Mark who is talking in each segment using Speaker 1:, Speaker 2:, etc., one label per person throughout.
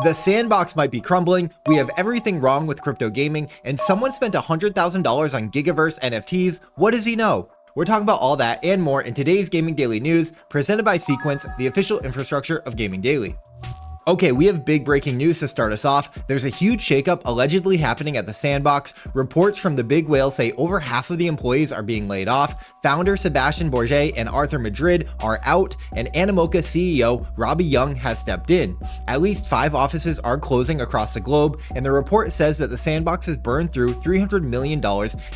Speaker 1: The sandbox might be crumbling, we have everything wrong with crypto gaming, and someone spent $100,000 on Gigaverse NFTs. What does he know? We're talking about all that and more in today's Gaming Daily News, presented by Sequence, the official infrastructure of Gaming Daily. Okay, we have big breaking news to start us off. There's a huge shakeup allegedly happening at the Sandbox. Reports from the big whale say over half of the employees are being laid off. Founder Sebastian Bourget and Arthur Madrid are out, and Animoca CEO Robbie Young has stepped in. At least 5 offices are closing across the globe, and the report says that the Sandbox has burned through $300 million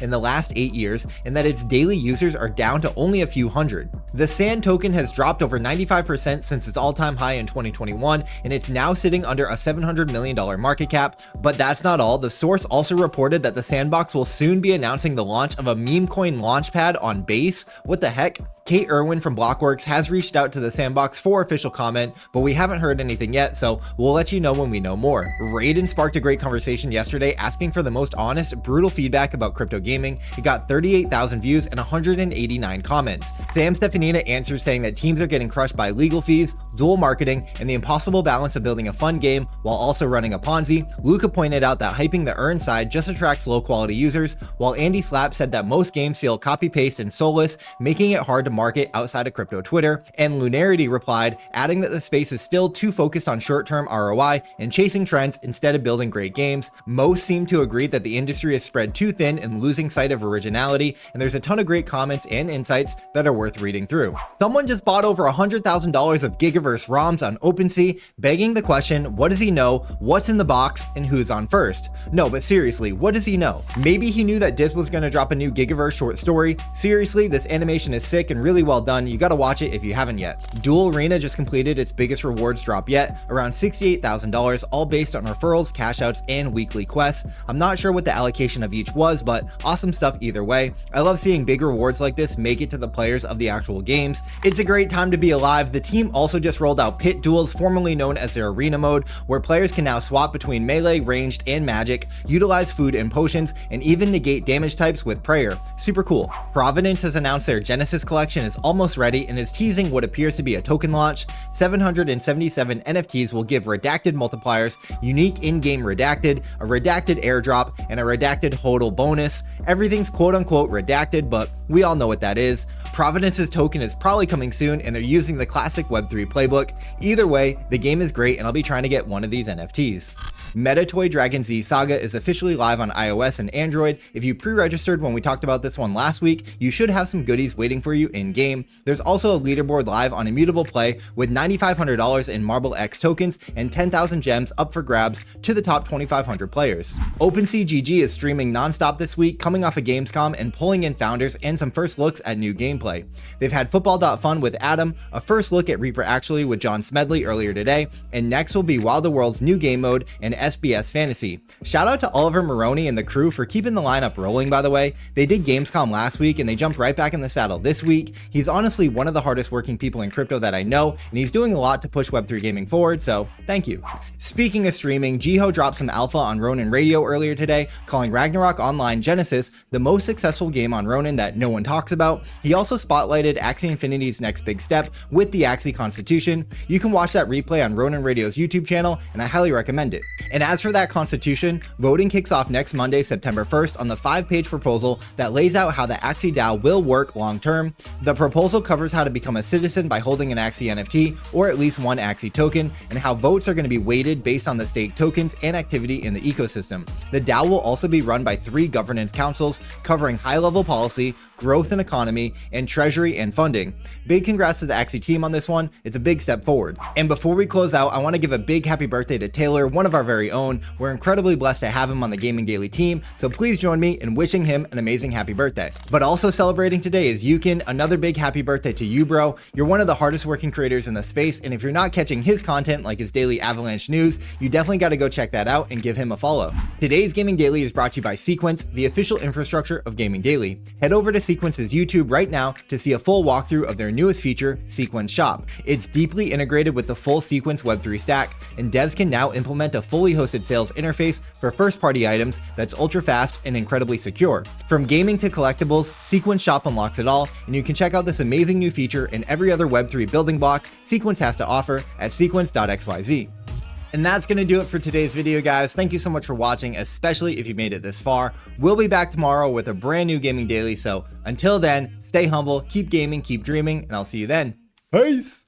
Speaker 1: in the last 8 years, and that its daily users are down to only a few hundred. The Sand token has dropped over 95% since its all-time high in 2021, and it's now sitting under a $700 million market cap. But that's not all. The source also reported that the Sandbox will soon be announcing the launch of a meme coin launchpad on Base. What the heck? Kate Irwin from Blockworks has reached out to the Sandbox for official comment, but we haven't heard anything yet, so we'll let you know when we know more. Raiden sparked a great conversation yesterday asking for the most honest, brutal feedback about crypto gaming. It got 38,000 views and 189 comments. Sam Stefanina answered saying that teams are getting crushed by legal fees, dual marketing, and the impossible balance of building a fun game while also running a Ponzi. Luca pointed out that hyping the earn side just attracts low-quality users, while Andy Slap said that most games feel copy-paste and soulless, making it hard to market outside of crypto Twitter. And Lunarity replied, adding that the space is still too focused on short-term ROI and chasing trends instead of building great games. Most seem to agree that the industry is spread too thin and losing sight of originality, and there's a ton of great comments and insights that are worth reading through. Someone just bought over $100,000 of Gigaverse ROMs on OpenSea, begging the question, what does he know, what's in the box, and who's on first? No, but seriously, what does he know? Maybe he knew that Diff was going to drop a new Gigaverse short story. Seriously, this animation is sick and really well done. You gotta watch it if you haven't yet. Duel Arena just completed its biggest rewards drop yet, around $68,000, all based on referrals, cash outs, and weekly quests. I'm not sure what the allocation of each was, but awesome stuff either way. I love seeing big rewards like this make it to the players of the actual games. It's a great time to be alive. The team also just rolled out Pit Duels, formerly known as their arena mode, where players can now swap between melee, ranged, and magic, utilize food and potions, and even negate damage types with prayer. Super cool. Providence has announced their Genesis collection is almost ready and is teasing what appears to be a token launch. 777 NFTs will give redacted multipliers, unique in-game redacted, a redacted airdrop, and a redacted HODL bonus. Everything's quote-unquote redacted, but we all know what that is. Providence's token is probably coming soon, and they're using the classic Web3 playbook. Either way, the game is great, and I'll be trying to get one of these NFTs. Metatoy Dragon Z Saga is officially live on iOS and Android. If you pre-registered when we talked about this one last week, you should have some goodies waiting for you in-game. There's also a leaderboard live on Immutable Play with $9,500 in Marble X tokens and 10,000 gems up for grabs to the top 2,500 players. OpenSea GG is streaming nonstop this week, coming off of Gamescom and pulling in founders and some first looks at new gameplay. They've had Football.Fun with Adam, a first look at Reaper Actually with John Smedley earlier today, and next will be Wilder World's new game mode and SBS Fantasy. Shout out to Oliver Maroney and the crew for keeping the lineup rolling, by the way. They did Gamescom last week and they jumped right back in the saddle this week. He's honestly one of the hardest working people in crypto that I know, and he's doing a lot to push Web3 gaming forward, so thank you. Speaking of streaming, Jiho dropped some alpha on Ronin Radio earlier today, calling Ragnarok Online Genesis the most successful game on Ronin that no one talks about. He also spotlighted Axie Infinity's next big step with the Axie Constitution. You can watch that replay on Ronin Radio's YouTube channel, and I highly recommend it. And as for that Constitution, voting kicks off next Monday, September 1st on the 5-page proposal that lays out how the Axie DAO will work long term. The proposal covers how to become a citizen by holding an Axie NFT or at least one Axie token, and how votes are going to be weighted based on the staked tokens and activity in the ecosystem. The DAO will also be run by 3 governance councils covering high-level policy, growth and economy, and treasury and funding. Big congrats to the Axie team on this one. It's a big step forward. And before we close out, I want to give a big happy birthday to Taylor, one of our very own. We're incredibly blessed to have him on the Gaming Daily team, so please join me in wishing him an amazing happy birthday. But also celebrating today is Yukin. Another big happy birthday to you, bro. You're one of the hardest working creators in the space, and if you're not catching his content like his daily Avalanche news, you definitely got to go check that out and give him a follow. Today's Gaming Daily is brought to you by Sequence, the official infrastructure of Gaming Daily. Head over to Sequence's YouTube right now to see a full walkthrough of their newest feature, Sequence Shop. It's deeply integrated with the full Sequence Web3 stack, and devs can now implement a fully hosted sales interface for first-party items that's ultra-fast and incredibly secure. From gaming to collectibles, Sequence Shop unlocks it all, and you can check out this amazing new feature and every other Web3 building block Sequence has to offer at sequence.xyz. And that's going to do it for today's video, guys. Thank you so much for watching, especially if you made it this far. We'll be back tomorrow with a brand new gaming daily. So until then, stay humble, keep gaming, keep dreaming, and I'll see you then. Peace.